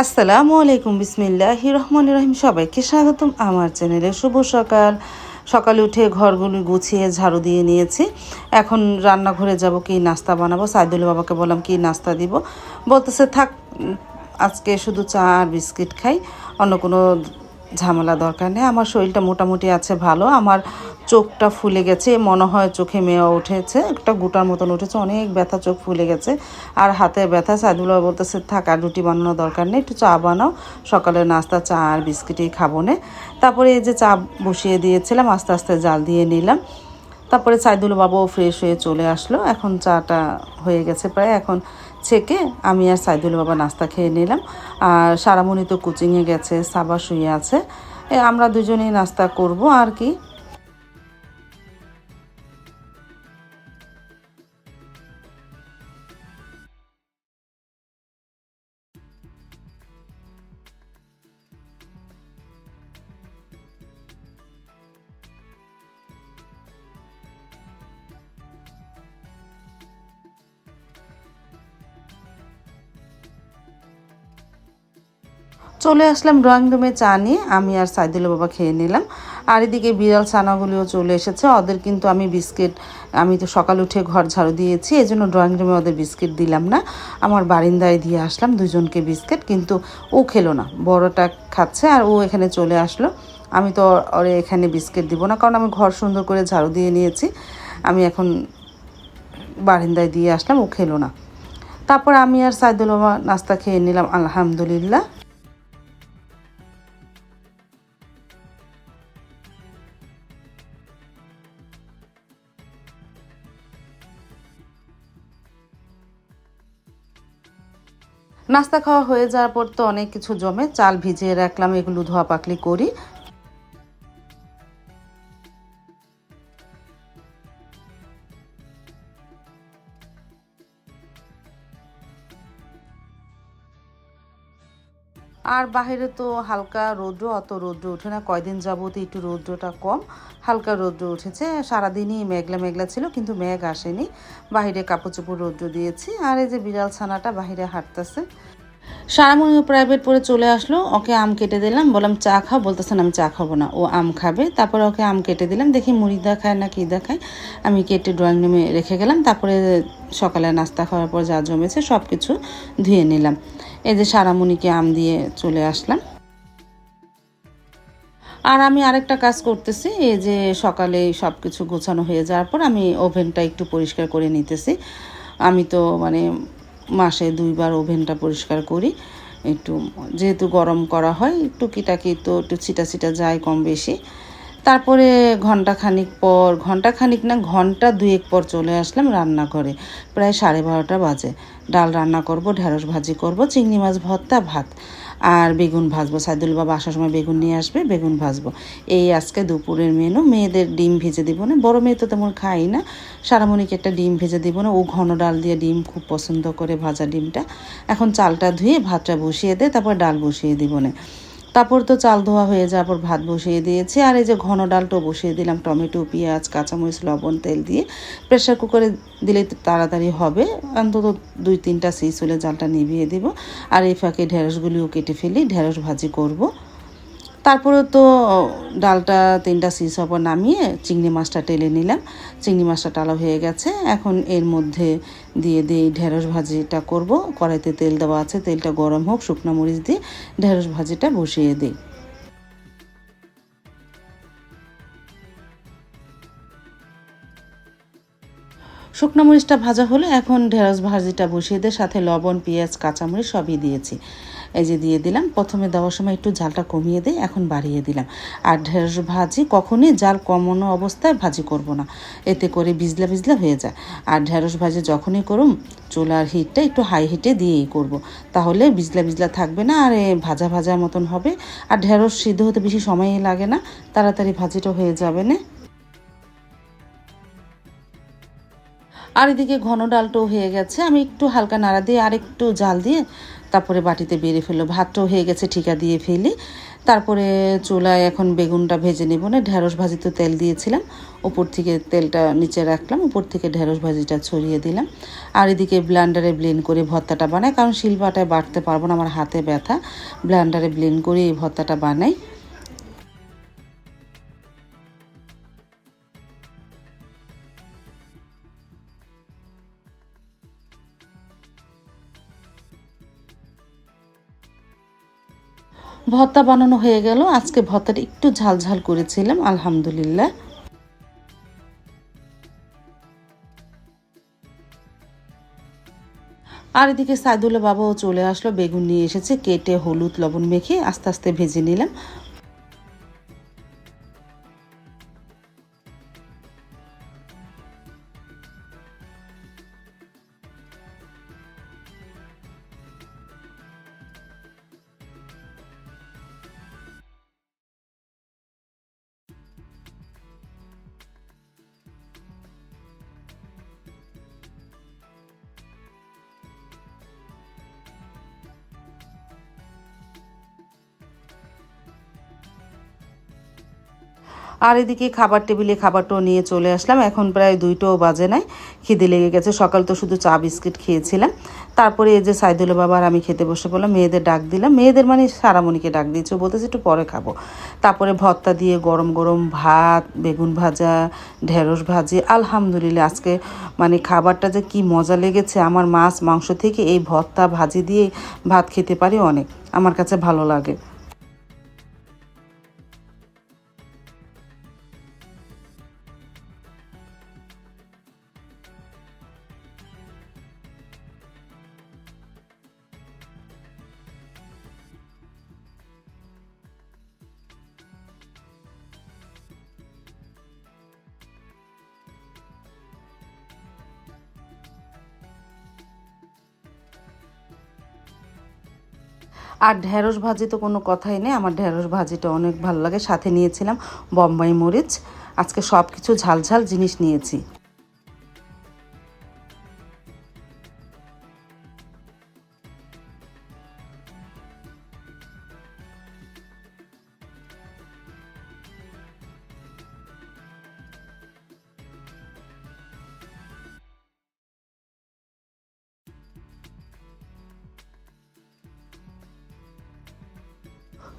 আসসালামু আলাইকুম, বিসমিল্লাহির রহমানির রহিম। সবাইকে স্বাগতম আমার চ্যানেলে। শুভ সকাল। সকালে উঠে ঘরগুলো গুছিয়ে ঝাড়ু দিয়ে নিয়েছি। এখন রান্নাঘরে যাব, কি নাস্তা বানাবো। সাইদুল বাবাকে বললাম কি নাস্তা দিব, বলতেছে থাক আজকে শুধু চা আর বিস্কিট খাই, অন্য কোনো ঝামেলা দরকার নেই। আমার শরীরটা মোটামুটি আছে ভালো। আমার চোখটা ফুলে গেছে, মনে হয় চোখে মেয়া উঠেছে, একটা গোটার মতন উঠেছে, অনেক ব্যথা, চোখ ফুলে গেছে আর হাতে ব্যথা। সাইদুল্লাহ বলতেছে থাক আর রুটি বানানোর দরকার নেই, একটু চা বানাও, সকালের নাস্তা চা আর বিস্কিটই খাবো না। তারপরে এই যে চা বসিয়ে দিয়েছিলাম, আস্তে আস্তে জাল দিয়ে নিলাম। তারপরে সাইদুল বাবাও ফ্রেশ হয়ে চলে আসলো। এখন চাটা হয়ে গেছে প্রায়, এখন ছেঁকে আমি আর সাইদুল বাবা নাস্তা খেয়ে নিলাম। আর সারামণি তো কোচিংয়ে গেছে, সাবা শুয়ে আছে, আমরা দুজনেই নাস্তা করব আর কি। চলে আসলাম ড্রয়িং রুমে, চা নিয়ে আমি আর সাইদুল বাবা খেয়ে নিলাম। আর এদিকে বিড়াল ছানাগুলিও চলে এসেছে, ওদের কিন্তু আমি বিস্কিট, আমি তো সকাল উঠে ঘর ঝাড়ু দিয়েছি, এই জন্য ড্রয়িং রুমে ওদের বিস্কিট দিলাম না, আমার বারিন্দায় দিয়ে আসলাম দুজনকে বিস্কিট। কিন্তু ও খেলো না, বড়টা খাচ্ছে আর ও এখানে চলে আসলো। আমি তো ওরে এখানে বিস্কিট দিব না, কারণ আমি ঘর সুন্দর করে ঝাড়ু দিয়ে নিয়েছি। আমি এখন বারিন্দায় দিয়ে আসলাম, ও খেলো না। তারপর আমি আর সাইদুল বাবা নাস্তা খেয়ে নিলাম আলহামদুলিল্লাহ। নাস্তা খাওয়া হয়ে যাওয়ার পর তো অনেক কিছু জমে, চাল ভিজিয়ে রাখলাম, এগুলো ধোয়া পাকলি করি। আর বাইরে তো হালকা রৌদ্র, অত রৌদ্র ওঠে না, কয়দিন যাবত একটু রৌদ্রটা কম, হালকা রৌদ্র উঠেছে। সারাদিনই মেঘলা মেঘলা ছিল, কিন্তু মেঘ আসেনি। বাইরে কাপড় চোপড় রৌদ্র দিয়েছি। আর এই যে বিড়াল ছানাটা বাইরে হাঁটতেছে। সারামণিও প্রাইভেট পড়ে চলে আসলো, ওকে আম কেটে দিলাম, বললাম চা খাও, বলতেছেন আমি চা খাবো না, ও আম খাবে। তারপরে ওকে আম কেটে দিলাম, দেখি মুড়ি দেখায় না কি দেখায়। আমি কেটে ড্রয়িং রুমে রেখে গেলাম। তারপরে সকালে নাস্তা খাওয়ার পর যা জমেছে সব কিছু ধুয়ে নিলাম। এই যে সারামণিকে আম দিয়ে চলে আসলাম। আর আমি আরেকটা কাজ করতেছি, এই যে সকালে সব কিছু গোছানো হয়ে যাওয়ার পর আমি ওভেনটা একটু পরিষ্কার করে নিতেছি। আমি তো মানে মাসে 2বার ওভেনটা পরিষ্কার করি, একটু যেহেতু গরম করা হয়, টুকিটাকি তো একটু ছিটা ছিটা যায় কম বেশি। তারপরে ঘন্টা খানিক না, ঘন্টা 2 পর চলে আসলাম রান্নাঘরে। প্রায় 12:30টা বাজে। ডাল রান্না করব, ঢেঁড়স ভাজি করব, চিংড়ি মাছ ভর্তা, ভাত আর বেগুন ভাজবো। সাইদুল বাবা আসার সময় বেগুন নিয়ে আসবে, বেগুন ভাজবো। এই আজকে দুপুরের মেনু। মেয়েদের ডিম ভেজে দিব না, বড় মেয়ে তো তেমন খাই না। সারামণিকে একটা ডিম ভেজে দিব না, ও ঘন ডাল দিয়ে ডিম খুব পছন্দ করে, ভাজা ডিমটা। এখন চালটা ধুয়ে ভাতটা বসিয়ে দে, তারপর ডাল বসিয়ে দিব না। তারপর তো চাল ধোয়া হয়ে যাওয়ার পর ভাত বসিয়ে দিয়েছি। আর এই যে ঘন ডালটাও বসিয়ে দিলাম, টমেটো, পেঁয়াজ, কাঁচামরিচ, লবণ, তেল দিয়ে। প্রেশার কুকারে দিলে তাড়াতাড়ি হবে, অন্তত 2-3টা সিস হলে জালটা নিভিয়ে দেব। আর এই ফাঁকে ঢেঁড়সগুলিও কেটে ফেলি, ঢেঁড়স ভাজি করব। তারপরে তো ডালটা 3টা সিস হবার নামিয়ে চিংড়ি মাছটা টেলে নিলাম। চিংড়ি মাছটা টালা হয়ে গেছে, এখন এর মধ্যে দিয়ে দিই ঢেঁড়স ভাজিটা করব। কড়াইতে তেল দেওয়া আছে, তেলটা গরম হোক, শুকনো মরিচ দিয়ে ঢেঁড়স ভাজিটা বসিয়ে দিই। শুকনো মরিচটা ভাজা হলে এখন ঢেঁড়স ভাজিটা বসিয়ে দিয়ে সাথে লবণ, পেঁয়াজ, কাঁচামরিচ সবই দিয়েছি। এই যে দিয়ে দিলাম। প্রথমে দেওয়ার সময় একটু জালটা কমিয়ে দিই, এখন বাড়িয়ে দিলাম। আর ঢেঁড়স ভাজি কখনই জাল কমানো অবস্থায় ভাজি করব না, এতে করে ভিজলা ভিজলা হয়ে যায়। আর ঢেঁড়স ভাজি যখনই করুম, চুলার হিটটা একটু হাই হিটে দিয়েই করব, তাহলে ভিজলা ভিজলা থাকবে না, আর ভাজা ভাজা মতন হবে। আর ঢেঁড়স সিদ্ধ হতে বেশি সময়ই লাগে না, তাড়াতাড়ি ভাজিটা হয়ে যাবে না। আর এদিকে ঘন ডালটাও হয়ে গেছে, আমি একটু হালকা নাড়া দিয়ে আর একটু জাল দিয়ে তারপরে বাটিতে বেড়ে ফেললো। ভাতটাও হয়ে গেছে, ঠিকা দিয়ে ফেলি। তারপরে চুলায় এখন বেগুনটা ভেজে নেব। না ঢেঁড়স ভাজি তো তেল দিয়েছিলাম, উপর থেকে তেলটা নিচে রাখলাম, উপর থেকে ঢেঁড়স ভাজিটা ছড়িয়ে দিলাম। আর এদিকে ব্লেন্ডারে ব্লেন্ড করে ভর্তাটা বানাই, কারণ শিলপাটায় বাটতে পারবো না, আমার হাতে ব্যথা। ব্লেন্ডারে ব্লেন্ড করে এই ভর্তাটা বানাই। ভর্তা বানানো হয়ে গেল। আজকে ভর্তাটা একটু ঝাল ঝাল করেছিলাম, আলহামদুলিল্লাহ। আর এদিকে সাইদুল্লাহ বাবাও চলে আসলো, বেগুন নিয়ে এসেছে, কেটে হলুদ লবণ মেখে আস্তে আস্তে ভেজে নিলাম। আর এদিকে খাবার টেবিলে খাবারটাও নিয়ে চলে আসলাম। এখন প্রায় 2টোও বাজে নাই, খিদে লেগে গেছে। সকাল তো শুধু চা বিস্কিট খেয়েছিলাম। তারপরে এই যে সাইদুল্লাহ বাবা আর আমি খেতে বসে পড়লাম। মেয়েদের ডাক দিলাম, মেয়েদের মানে সারামণিকে ডাক দিয়েছে, বলতেছে একটু পরে খাবো। তারপরে ভর্তা দিয়ে গরম গরম ভাত, বেগুন ভাজা, ঢেঁড়স ভাজি, আলহামদুলিল্লাহ আজকে মানে খাবারটা যে কি মজা লেগেছে। আমার মাছ মাংস থেকে এই ভর্তা ভাজি দিয়ে ভাত খেতে পারি অনেক, আমার কাছে ভালো লাগে। আর ঢেঁড়স ভাজি তো কোনো কথাই নেই, আমার ঢেঁড়স ভাজিটা অনেক ভালো লাগে। সাথে নিয়েছিলাম বোম্বাই মরিচ। আজকে সব কিছু ঝাল ঝাল জিনিস নিয়েছি।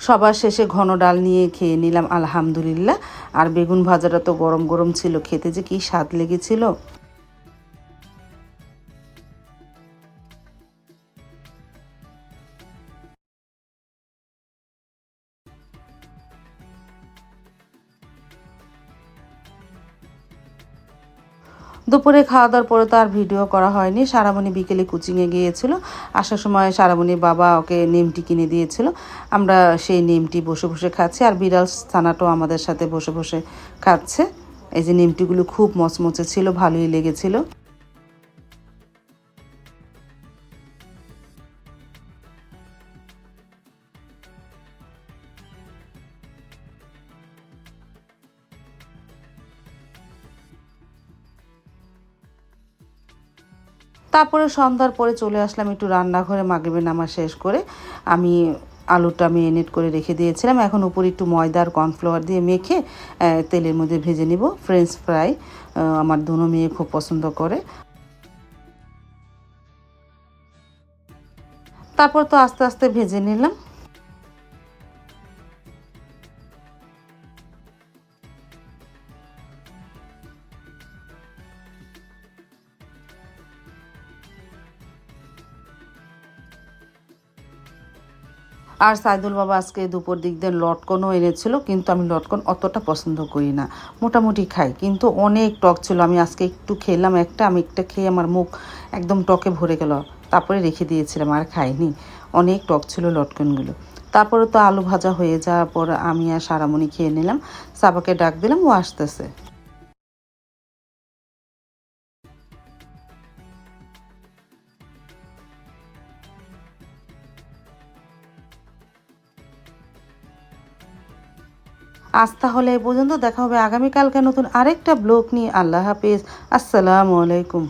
সবার শেষে ঘন ডাল নিয়ে খেয়ে নিলাম, আলহামদুলিল্লাহ। আর বেগুন ভাজাটা তো গরম গরম ছিল, খেতে যে কি স্বাদ লেগেছিল। দুপুরে খাওয়া দাওয়ার পরে তো আর ভিডিও করা হয়নি। সারামণি বিকেলে কোচিংয়ে গিয়েছিল, আসার সময় সারামণির বাবা ওকে নিমটি কিনে দিয়েছিল। আমরা সেই নিমটি বসে বসে খাচ্ছি, আর বিড়াল ছানাটাও আমাদের সাথে বসে বসে খাচ্ছে। এই যে নিমটিগুলো খুব মচমচে ছিল, ভালোই লেগেছিল। তারপরে সন্ধ্যার পরে চলে আসলাম একটু রান্নাঘরে, মাগরিবের নামাজ শেষ করে। আমি আলুটা মেরিনেট করে রেখে দিয়েছিলাম, এখন উপরে একটু ময়দা আর কর্নফ্লাওয়ার দিয়ে মেখে তেলের মধ্যে ভেজে নিব ফ্রেঞ্চ ফ্রাই। আমার দুনো মেয়ে খুব পছন্দ করে। তারপর তো আস্তে আস্তে ভেজে নিলাম। আর সাইদুল বাবা আজকে দুপুর দিক দিয়ে লটকনও এনেছিল, কিন্তু আমি লটকন অতটা পছন্দ করি না, মোটামুটি খাই, কিন্তু অনেক টক ছিল। আমি আজকে একটু খেলাম একটা, আমি একটা খেয়ে আমার মুখ একদম টকে ভরে গেল। তারপরে রেখে দিয়েছিলাম, আর খাইনি। অনেক টক ছিল লটকনগুলো। তারপরে তো আলু ভাজা হয়ে যাওয়ার পর আমি আর সারামণি খেয়ে নিলাম। সাবাকে ডাক দিলাম, ও আসতেছে। আজ তাহলে এই পর্যন্ত, দেখা হবে আগামীকালকে নতুন আরেকটা ব্লগ নিয়ে। আল্লাহ হাফিজ, আসসালামু আলাইকুম।